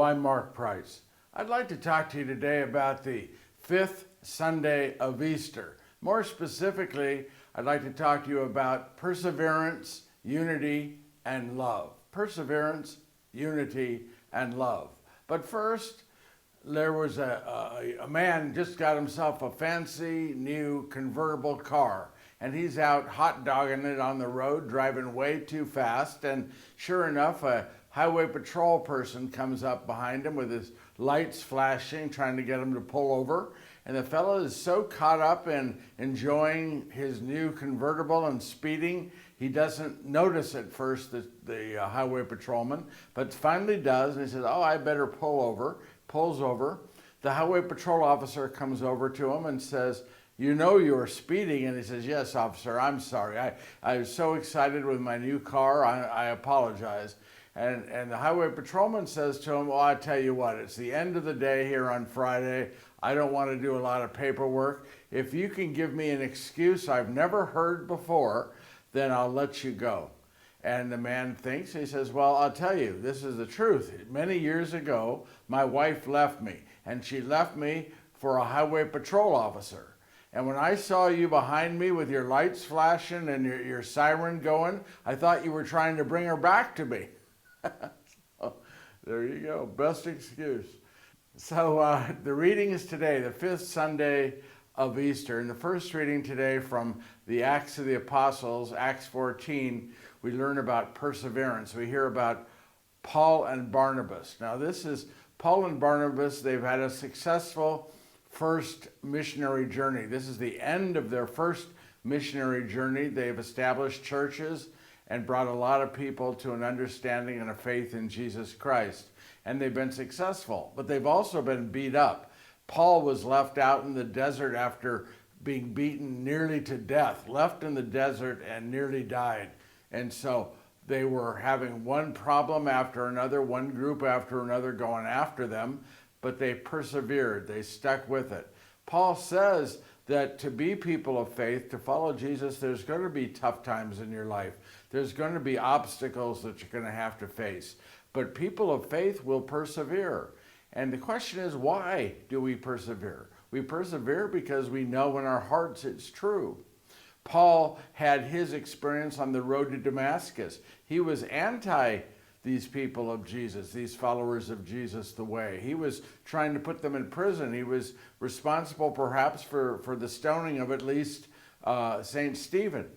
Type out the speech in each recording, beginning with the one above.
I'm Mark Price. I'd like to talk to you today about the fifth Sunday of Easter. More specifically, I'd like to talk to you about perseverance, unity, and love. Perseverance, unity, and love. But first, there was a man just got himself a fancy new convertible car, and he's out hot dogging it on the road, driving way too fast, and sure enough, a highway patrol person comes up behind him with his lights flashing, trying to get him to pull over. And the fellow is so caught up in enjoying his new convertible and speeding, he doesn't notice at first the highway patrolman, but finally does, and he says, "Oh, I better pull over." Pulls over. The highway patrol officer comes over to him and says, "You know you were speeding." And he says, "Yes, officer, I'm sorry. I was so excited with my new car, I apologize." And the highway patrolman says to him, "Well, I tell you what, it's the end of the day here on Friday. I don't want to do a lot of paperwork. If you can give me an excuse I've never heard before, then I'll let you go." And the man thinks, he says, "Well, I'll tell you, this is the truth. Many years ago, my wife left me, and she left me for a highway patrol officer. And when I saw you behind me with your lights flashing and your siren going, I thought you were trying to bring her back to me." So, there you go, best excuse. So the reading is today, the fifth Sunday of Easter. And the first reading today from the Acts of the Apostles, Acts 14, we learn about perseverance. We hear about Paul and Barnabas. Now this is Paul and Barnabas. They've had a successful first missionary journey. This is the end of their first missionary journey. They've established churches and brought a lot of people to an understanding and a faith in Jesus Christ. And they've been successful, but they've also been beat up. Paul was left out in the desert after being beaten nearly to death, left in the desert and nearly died. And so they were having one problem after another, one group after another going after them, but they persevered, they stuck with it. Paul says that to be people of faith, to follow Jesus, there's going to be tough times in your life. There's going to be obstacles that you're going to have to face. But people of faith will persevere. And the question is, why do we persevere? We persevere because we know in our hearts it's true. Paul had his experience on the road to Damascus. He was anti these people of Jesus, these followers of Jesus the way. He was trying to put them in prison. He was responsible perhaps for the stoning of at least St. Stephen.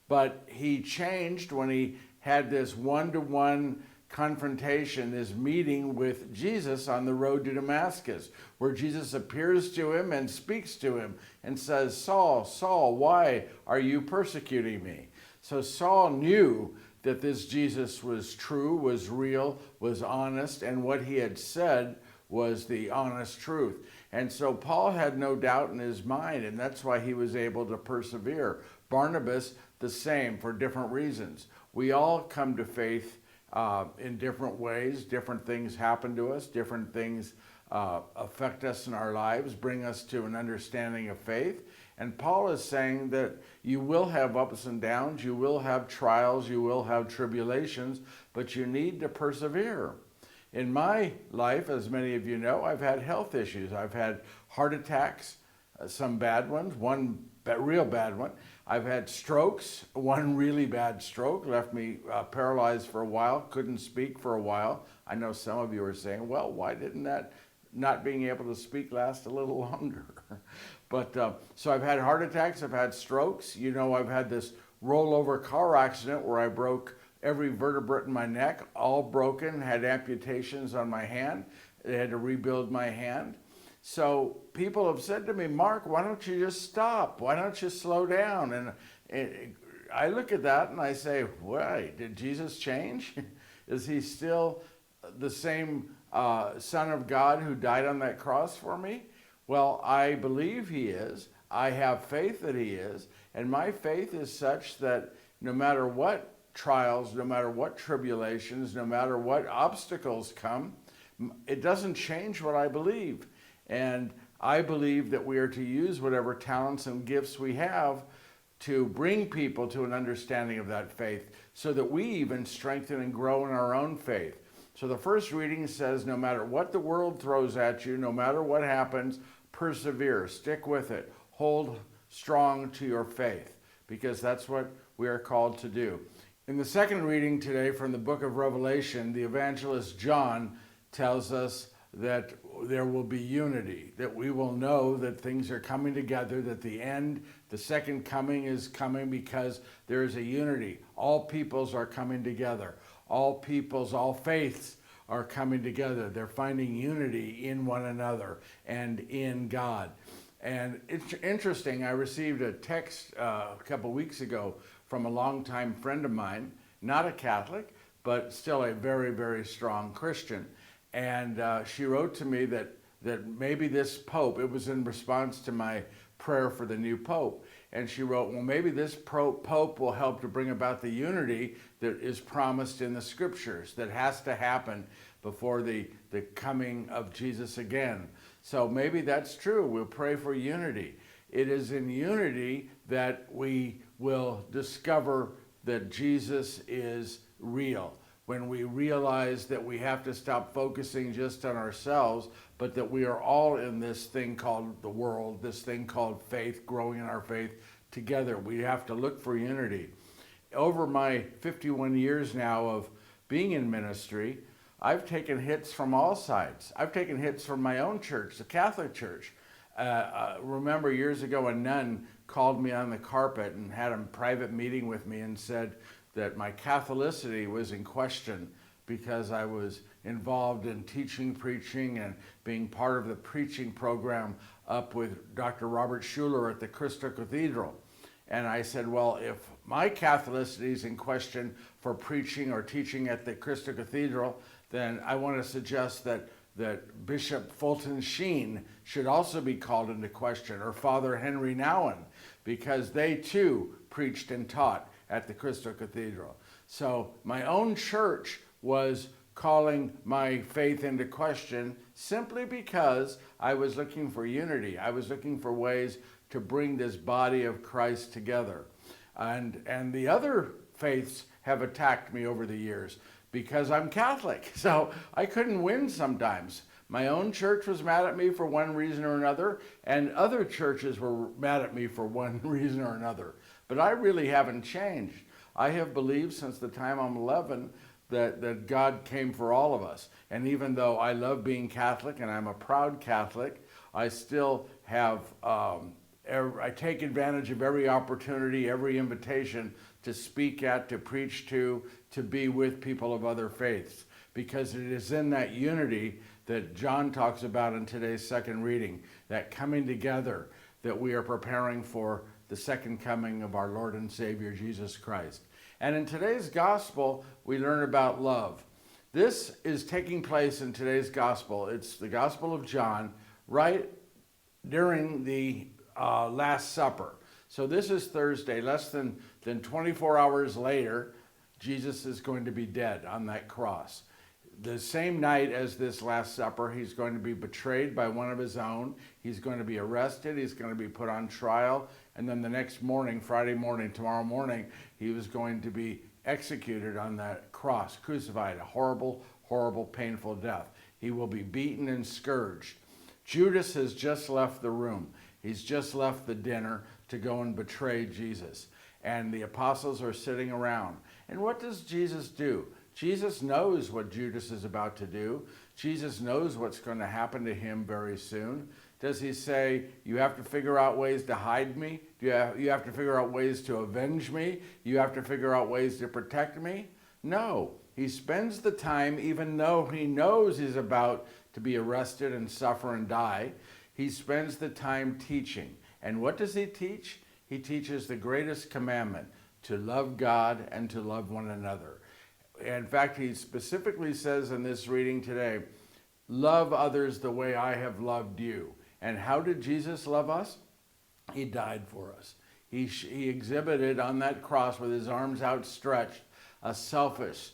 But he changed when he had this one-to-one confrontation, this meeting with Jesus on the road to Damascus, where Jesus appears to him and speaks to him and says, "Saul, Saul, why are you persecuting me?" So Saul knew that this Jesus was true, was real, was honest, and what he had said was the honest truth. And so Paul had no doubt in his mind, and that's why he was able to persevere. Barnabas, the same, for different reasons. We all come to faith in different ways. Different things happen to us, different things affect us in our lives, bring us to an understanding of faith. And Paul is saying that you will have ups and downs, you will have trials, you will have tribulations, but you need to persevere. In my life, as many of you know, I've had health issues. I've had heart attacks, some bad ones, one real bad one. I've had strokes. One really bad stroke left me paralyzed for a while, couldn't speak for a while. I know some of you are saying, well, why didn't that not being able to speak last a little longer? But so I've had heart attacks, I've had strokes. You know, I've had this rollover car accident where I broke every vertebrae in my neck, all broken, had amputations on my hand. They had to rebuild my hand. So people have said to me, "Mark, why don't you just stop? Why don't you slow down?" And I look at that and I say, why? Did Jesus change? Is he still the same Son of God who died on that cross for me? Well, I believe he is. I have faith that he is. And my faith is such that no matter what trials, no matter what tribulations, no matter what obstacles come, it doesn't change what I believe. And I believe that we are to use whatever talents and gifts we have to bring people to an understanding of that faith so that we even strengthen and grow in our own faith. So the first reading says, no matter what the world throws at you, no matter what happens, persevere, stick with it, hold strong to your faith, because that's what we are called to do. In the second reading today from the book of Revelation, the evangelist John tells us that there will be unity, that we will know that things are coming together, that the end, the second coming is coming because there is a unity. All peoples are coming together. All peoples, all faiths are coming together. They're finding unity in one another and in God. And it's interesting, I received a text a couple weeks ago from a longtime friend of mine, not a Catholic, but still a very, very strong Christian. And she wrote to me that maybe this Pope, it was in response to my prayer for the new Pope, and she wrote, well, maybe this Pope will help to bring about the unity that is promised in the scriptures, that has to happen before the coming of Jesus again. So maybe that's true. We'll pray for unity. It is in unity that we will discover that Jesus is real. When we realize that we have to stop focusing just on ourselves, but that we are all in this thing called the world, this thing called faith, growing in our faith together. We have to look for unity. Over my 51 years now of being in ministry, I've taken hits from all sides. I've taken hits from my own church, the Catholic Church. Remember years ago, a nun called me on the carpet and had a private meeting with me and said that my Catholicity was in question because I was involved in teaching, preaching, and being part of the preaching program up with Dr. Robert Schuller at the Crystal Cathedral. And I said, well, if my Catholicity is in question for preaching or teaching at the Crystal Cathedral, then I want to suggest that Bishop Fulton Sheen should also be called into question, or Father Henry Nouwen, because they too preached and taught at the Crystal Cathedral. So my own church was calling my faith into question simply because I was looking for unity. I was looking for ways to bring this body of Christ together. And the other faiths have attacked me over the years because I'm Catholic. So I couldn't win sometimes. My own church was mad at me for one reason or another, and other churches were mad at me for one reason or another. But I really haven't changed. I have believed since the time I'm 11 that God came for all of us. And even though I love being Catholic and I'm a proud Catholic, I still have, I take advantage of every opportunity, every invitation to speak at, to preach to be with people of other faiths. Because it is in that unity that John talks about in today's second reading, that coming together, that we are preparing for the second coming of our Lord and Savior, Jesus Christ. And in today's gospel, we learn about love. This is taking place in today's gospel. It's the Gospel of John, right during the Last Supper. So this is Thursday, less than 24 hours later, Jesus is going to be dead on that cross. The same night as this Last Supper, he's going to be betrayed by one of his own. He's going to be arrested. He's going to be put on trial. And then the next morning, Friday morning, tomorrow morning, he was going to be executed on that cross, crucified, a horrible, horrible, painful death. He will be beaten and scourged. Judas has just left the room. He's just left the dinner to go and betray Jesus. And the apostles are sitting around. And what does Jesus do? Jesus knows what Judas is about to do. Jesus knows what's going to happen to him very soon. Does he say, you have to figure out ways to hide me? You have to figure out ways to avenge me? You have to figure out ways to protect me? No. He spends the time, even though he knows he's about to be arrested and suffer and die, he spends the time teaching. And what does he teach? He teaches the greatest commandment, to love God and to love one another. In fact, he specifically says in this reading today, love others the way I have loved you. And how did Jesus love us? He died for us. He exhibited on that cross with his arms outstretched a selfish,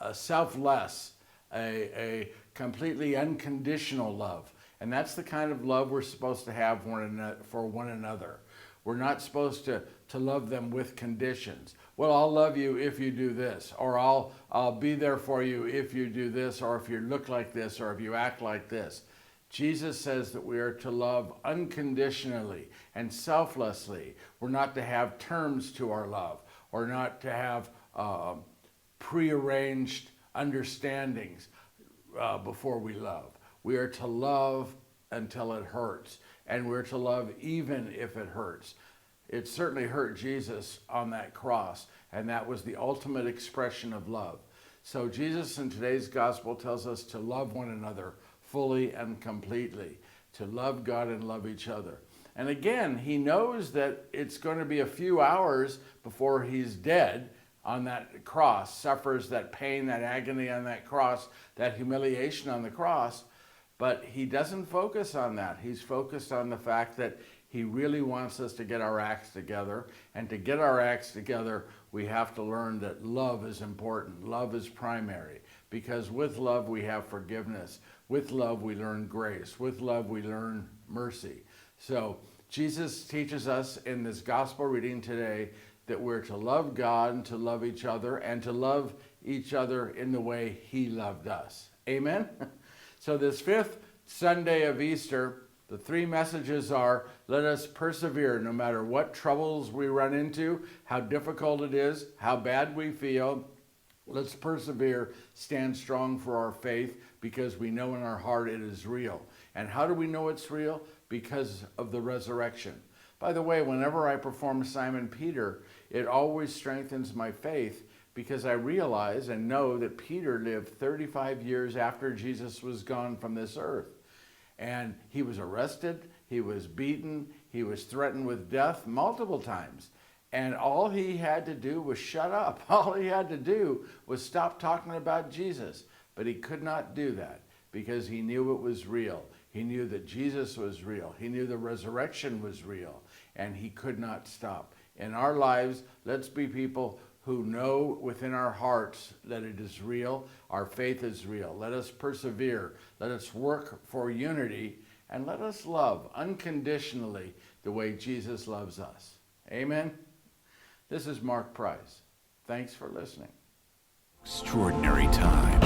a selfless, a completely unconditional love. And that's the kind of love we're supposed to have for one another. We're not supposed to love them with conditions. Well, I'll love you if you do this, or I'll be there for you if you do this, or if you look like this, or if you act like this. Jesus says that we are to love unconditionally and selflessly. We're not to have terms to our love, or not to have prearranged understandings before we love. We are to love until it hurts, and we're to love even if it hurts. It certainly hurt Jesus on that cross, and that was the ultimate expression of love. So Jesus in today's gospel tells us to love one another fully and completely, to love God and love each other. And again, he knows that it's going to be a few hours before he's dead on that cross, suffers that pain, that agony on that cross, that humiliation on the cross. But he doesn't focus on that. He's focused on the fact that he really wants us to get our acts together. And to get our acts together, we have to learn that love is important. Love is primary. Because with love, we have forgiveness. With love, we learn grace. With love, we learn mercy. So Jesus teaches us in this gospel reading today that we're to love God and to love each other and to love each other in the way he loved us. Amen? So this fifth Sunday of Easter, the three messages are, let us persevere no matter what troubles we run into, how difficult it is, how bad we feel. Let's persevere, stand strong for our faith, because we know in our heart it is real. And how do we know it's real? Because of the resurrection. By the way, whenever I perform Simon Peter, it always strengthens my faith, because I realize and know that Peter lived 35 years after Jesus was gone from this earth. And he was arrested, he was beaten, he was threatened with death multiple times. And all he had to do was shut up. All he had to do was stop talking about Jesus. But he could not do that because he knew it was real. He knew that Jesus was real. He knew the resurrection was real. And he could not stop. In our lives, let's be people who know within our hearts that it is real, our faith is real. Let us persevere, let us work for unity, and let us love unconditionally the way Jesus loves us. Amen? This is Mark Price. Thanks for listening. Extraordinary time.